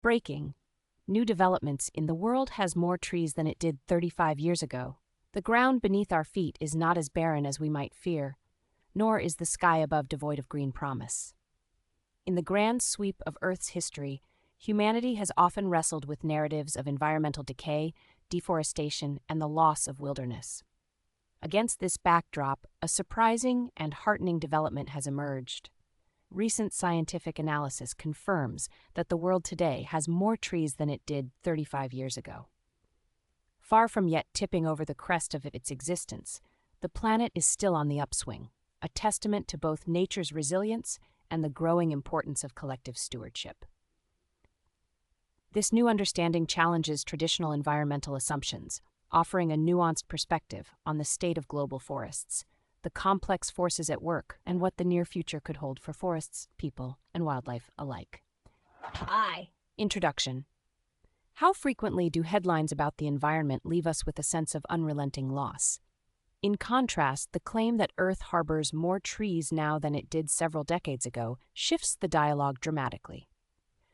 Breaking. New developments in the world has more trees than it did 35 years ago. The ground beneath our feet is not as barren as we might fear, nor is the sky above devoid of green promise. In the grand sweep of Earth's history, humanity has often wrestled with narratives of environmental decay, deforestation, and the loss of wilderness. Against this backdrop, a surprising and heartening development has emerged. Recent scientific analysis confirms that the world today has more trees than it did 35 years ago. Far from yet tipping over the crest of its existence, the planet is still on the upswing, a testament to both nature's resilience and the growing importance of collective stewardship. This new understanding challenges traditional environmental assumptions, offering a nuanced perspective on the state of global forests, the complex forces at work, and what the near future could hold for forests, people, and wildlife alike. Hi. Introduction. How frequently do headlines about the environment leave us with a sense of unrelenting loss? In contrast, the claim that Earth harbors more trees now than it did several decades ago shifts the dialogue dramatically.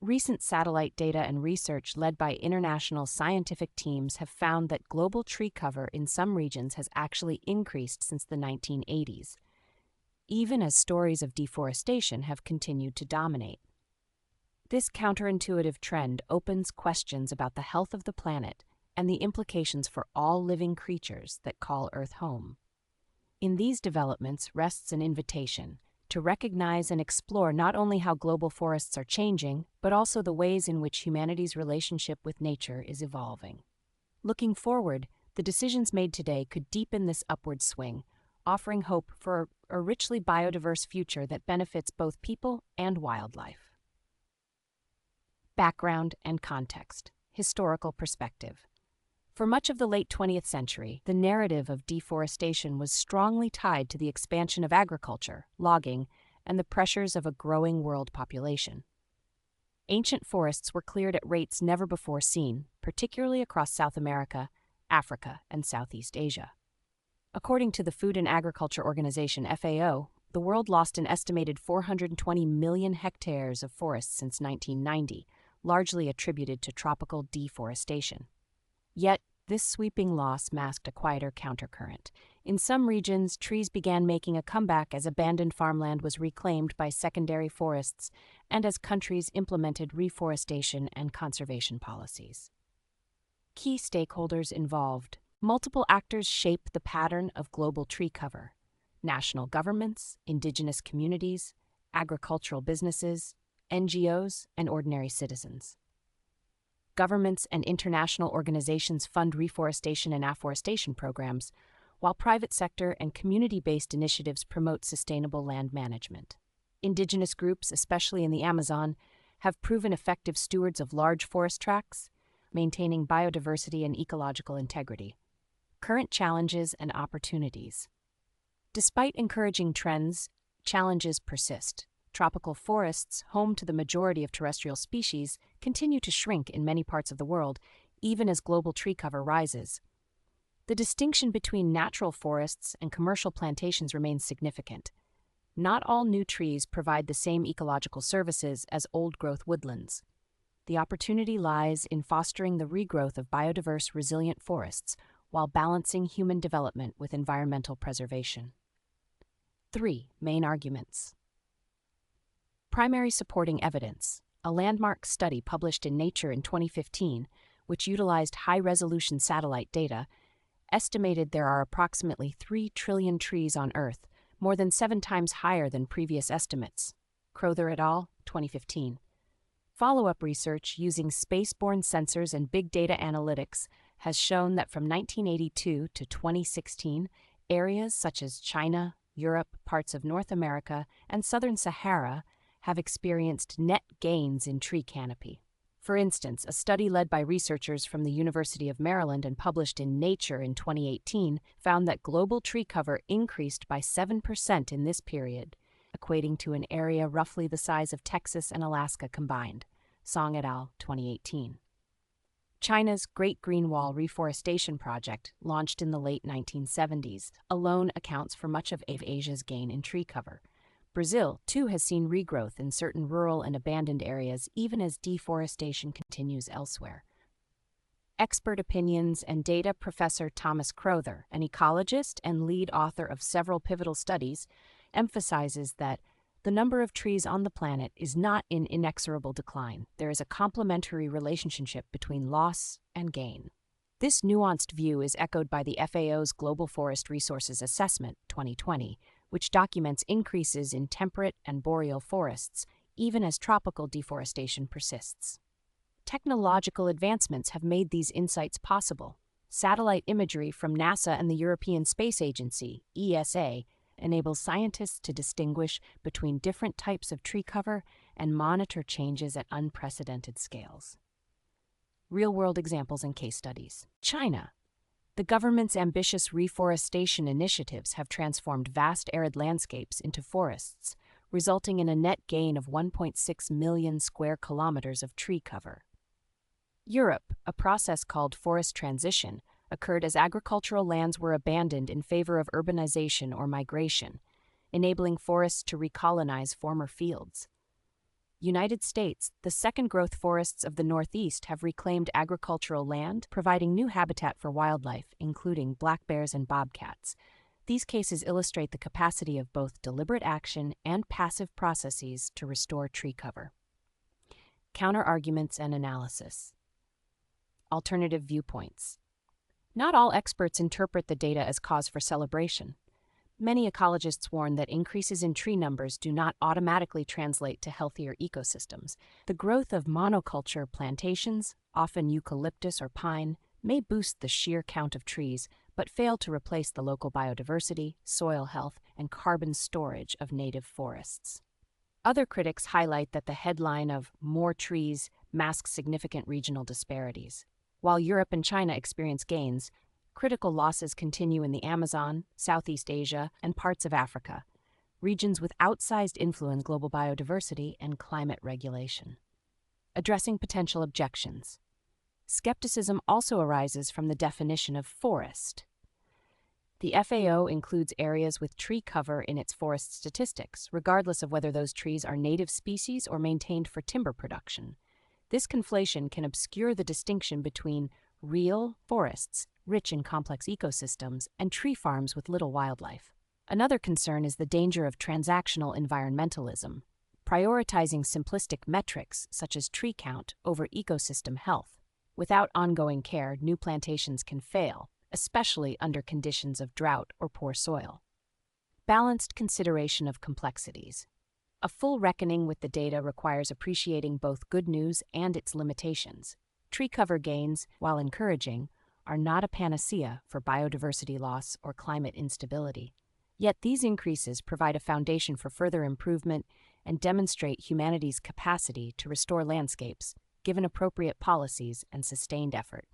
Recent satellite data and research led by international scientific teams have found that global tree cover in some regions has actually increased since the 1980s, even as stories of deforestation have continued to dominate. This counterintuitive trend opens questions about the health of the planet and the implications for all living creatures that call Earth home. In these developments rests an invitation to recognize and explore not only how global forests are changing, but also the ways in which humanity's relationship with nature is evolving. Looking forward, the decisions made today could deepen this upward swing, offering hope for a richly biodiverse future that benefits both people and wildlife. Background and context. Historical perspective. For much of the late 20th century, the narrative of deforestation was strongly tied to the expansion of agriculture, logging, and the pressures of a growing world population. Ancient forests were cleared at rates never before seen, particularly across South America, Africa, and Southeast Asia. According to the Food and Agriculture Organization (FAO), the world lost an estimated 420 million hectares of forests since 1990, largely attributed to tropical deforestation. Yet, this sweeping loss masked a quieter countercurrent. In some regions, trees began making a comeback as abandoned farmland was reclaimed by secondary forests and as countries implemented reforestation and conservation policies. Key stakeholders involved. Multiple actors shape the pattern of global tree cover: national governments, indigenous communities, agricultural businesses, NGOs, and ordinary citizens. Governments and international organizations fund reforestation and afforestation programs, while private sector and community-based initiatives promote sustainable land management. Indigenous groups, especially in the Amazon, have proven effective stewards of large forest tracts, maintaining biodiversity and ecological integrity. Current challenges and opportunities. Despite encouraging trends, challenges persist. Tropical forests, home to the majority of terrestrial species, continue to shrink in many parts of the world, even as global tree cover rises. The distinction between natural forests and commercial plantations remains significant. Not all new trees provide the same ecological services as old-growth woodlands. The opportunity lies in fostering the regrowth of biodiverse, resilient forests while balancing human development with environmental preservation. 3 main arguments. Primary supporting evidence. A landmark study published in Nature in 2015, which utilized high-resolution satellite data, estimated there are approximately 3 trillion trees on Earth, more than 7 times higher than previous estimates. Crowther et al., 2015. Follow-up research using space-borne sensors and big data analytics has shown that from 1982 to 2016, areas such as China, Europe, parts of North America, and southern Sahara have experienced net gains in tree canopy. For instance, a study led by researchers from the University of Maryland and published in Nature in 2018 found that global tree cover increased by 7% in this period, equating to an area roughly the size of Texas and Alaska combined. Song et al., 2018. China's Great Green Wall reforestation project, launched in the late 1970s, alone accounts for much of Asia's gain in tree cover. Brazil, too, has seen regrowth in certain rural and abandoned areas even as deforestation continues elsewhere. Expert opinions and data. Professor Thomas Crowther, an ecologist and lead author of several pivotal studies, emphasizes that the number of trees on the planet is not in inexorable decline. There is a complementary relationship between loss and gain. This nuanced view is echoed by the FAO's Global Forest Resources Assessment 2020, which documents increases in temperate and boreal forests even as tropical deforestation persists. Technological advancements have made these insights possible. Satellite imagery from NASA and the European Space Agency, ESA, enables scientists to distinguish between different types of tree cover and monitor changes at unprecedented scales. Real-world examples and case studies. China. The government's ambitious reforestation initiatives have transformed vast arid landscapes into forests, resulting in a net gain of 1.6 million square kilometers of tree cover. Europe, a process called forest transition, occurred as agricultural lands were abandoned in favor of urbanization or migration, enabling forests to recolonize former fields. United States, the second-growth forests of the Northeast have reclaimed agricultural land, providing new habitat for wildlife, including black bears and bobcats. These cases illustrate the capacity of both deliberate action and passive processes to restore tree cover. Counter-arguments and analysis. Alternative viewpoints. Not all experts interpret the data as cause for celebration. Many ecologists warn that increases in tree numbers do not automatically translate to healthier ecosystems. The growth of monoculture plantations, often eucalyptus or pine, may boost the sheer count of trees, but fail to replace the local biodiversity, soil health, and carbon storage of native forests. Other critics highlight that the headline of "more trees" masks significant regional disparities. While Europe and China experience gains, critical losses continue in the Amazon, Southeast Asia, and parts of Africa, regions with outsized influence on global biodiversity and climate regulation. Addressing potential objections. Skepticism also arises from the definition of forest. The FAO includes areas with tree cover in its forest statistics, regardless of whether those trees are native species or maintained for timber production. This conflation can obscure the distinction between real forests, rich in complex ecosystems, and tree farms with little wildlife. Another concern is the danger of transactional environmentalism, prioritizing simplistic metrics such as tree count over ecosystem health. Without ongoing care, new plantations can fail, especially under conditions of drought or poor soil. Balanced consideration of complexities. A full reckoning with the data requires appreciating both good news and its limitations. Tree cover gains, while encouraging, are not a panacea for biodiversity loss or climate instability. Yet these increases provide a foundation for further improvement and demonstrate humanity's capacity to restore landscapes, given appropriate policies and sustained effort.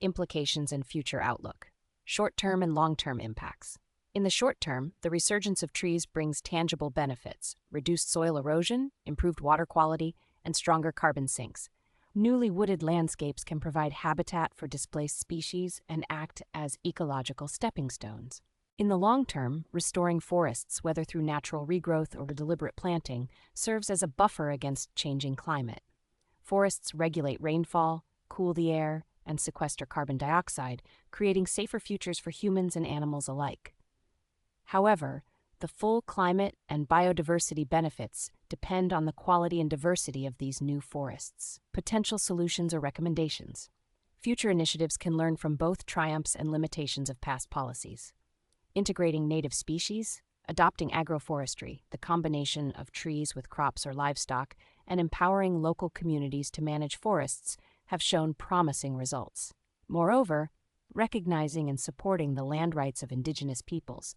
Implications and future outlook. Short-term and long-term impacts. In the short term, the resurgence of trees brings tangible benefits: reduced soil erosion, improved water quality, and stronger carbon sinks. Newly wooded landscapes can provide habitat for displaced species and act as ecological stepping stones. In the long term, restoring forests, whether through natural regrowth or deliberate planting, serves as a buffer against changing climate. Forests regulate rainfall, cool the air, and sequester carbon dioxide, creating safer futures for humans and animals alike. However, the full climate and biodiversity benefits depend on the quality and diversity of these new forests. Potential solutions or recommendations. Future initiatives can learn from both triumphs and limitations of past policies. Integrating native species, adopting agroforestry, the combination of trees with crops or livestock, and empowering local communities to manage forests have shown promising results. Moreover, recognizing and supporting the land rights of indigenous peoples,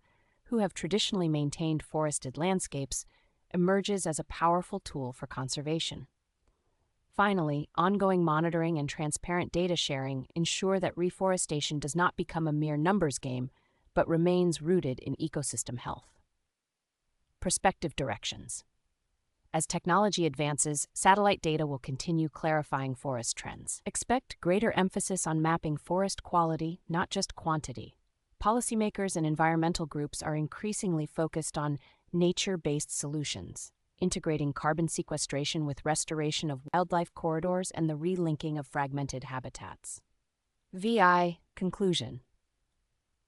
who have traditionally maintained forested landscapes, emerges as a powerful tool for conservation. Finally, ongoing monitoring and transparent data sharing ensure that reforestation does not become a mere numbers game, but remains rooted in ecosystem health. Prospective directions. As technology advances, satellite data will continue clarifying forest trends. Expect greater emphasis on mapping forest quality, not just quantity. policymakers and environmental groups are increasingly focused on nature-based solutions, integrating carbon sequestration with restoration of wildlife corridors and the relinking of fragmented habitats. VI Conclusion.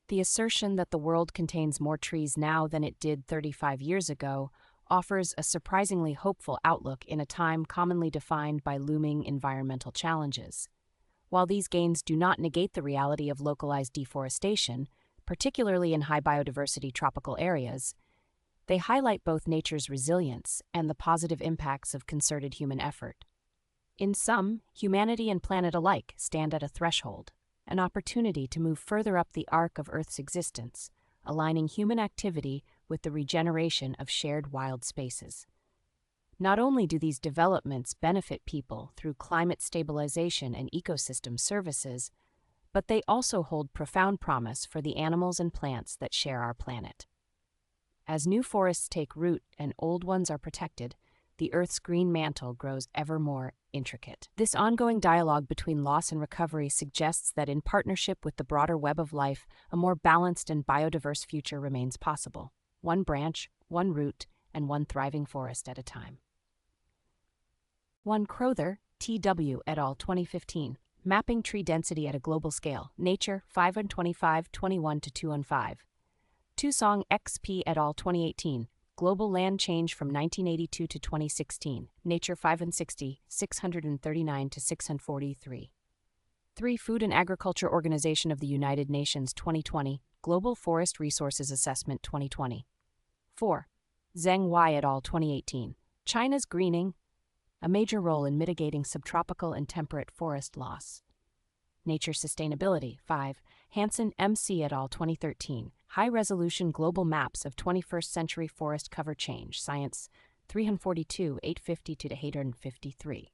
The assertion that the world contains more trees now than it did 35 years ago offers a surprisingly hopeful outlook in a time commonly defined by looming environmental challenges. While these gains do not negate the reality of localized deforestation, particularly in high biodiversity tropical areas, they highlight both nature's resilience and the positive impacts of concerted human effort. In sum, humanity and planet alike stand at a threshold, an opportunity to move further up the arc of Earth's existence, aligning human activity with the regeneration of shared wild spaces. Not only do these developments benefit people through climate stabilization and ecosystem services, but they also hold profound promise for the animals and plants that share our planet. As new forests take root and old ones are protected, the Earth's green mantle grows ever more intricate. This ongoing dialogue between loss and recovery suggests that in partnership with the broader web of life, a more balanced and biodiverse future remains possible. One branch, one root, and one thriving forest at a time. 1. Crowther, T.W. et al. 2015. Mapping Tree Density at a Global Scale. Nature, 525, 21-215. 2. Song X.P. et al. 2018. Global Land Change from 1982 to 2016. Nature 560, 639-643. 3. Food and Agriculture Organization of the United Nations 2020. Global Forest Resources Assessment 2020. 4. Zheng Y et al. 2018. China's Greening, a major role in mitigating subtropical and temperate forest loss. Nature Sustainability. 5. Hansen M.C. et al. 2013. High-resolution global maps of 21st century forest cover change. Science 342, 850-853.